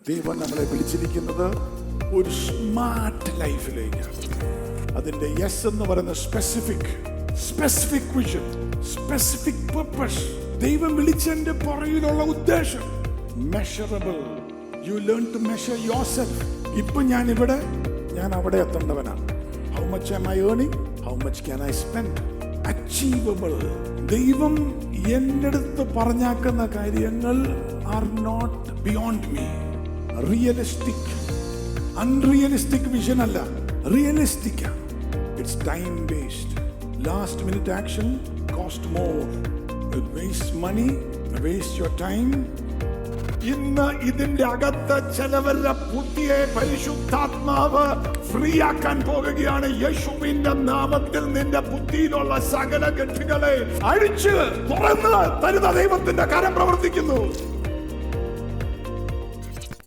ദൈവം നമ്മളെ വിളിച്ചിരിക്കുന്നത് ഒരു സ്മാർട്ട് ലൈഫിലേക്കാണ്. അതിൻ്റെ യെസ് എന്ന് പറയുന്ന സ്പെസിഫിക് വിഷൻ, സ്പെസിഫിക് പർപ്പസ്. ദൈവം വിളിച്ചതിന്റെ പുറകിലുള്ള ഉദ്ദേശം measurable. You learn to measure yourself. ഇപ്പൊ ഞാൻ അവിടെ എത്തേണ്ടവനാണ്. How much am I earning? How much can I spend? Achievable. ദൈവം എൻ്റെ അടുത്ത് പറഞ്ഞാക്കുന്ന കാര്യങ്ങൾ are not beyond me. Realistic, unrealistic vision അല്ല, realistic. It's time waste. Last minute action cost more. It waste money, waste your time. ഇന്ന് ഇതിന്റെ അകത്ത് ചിലവരുടെ ബുദ്ധിയെ പരിശുദ്ധാത്മാവ് ഫ്രീ ആക്കാൻ പോകുകയാണ്. യേശുവിന്റെ നാമത്തിൽ നിന്റെ ബുദ്ധിയിലുള്ള സകല ഗണ്ഠികളെ അഴിച്ച് തുറന്ന് തരുന്ന ദൈവത്തിന്റെ കരം പ്രവർത്തിക്കുന്നു.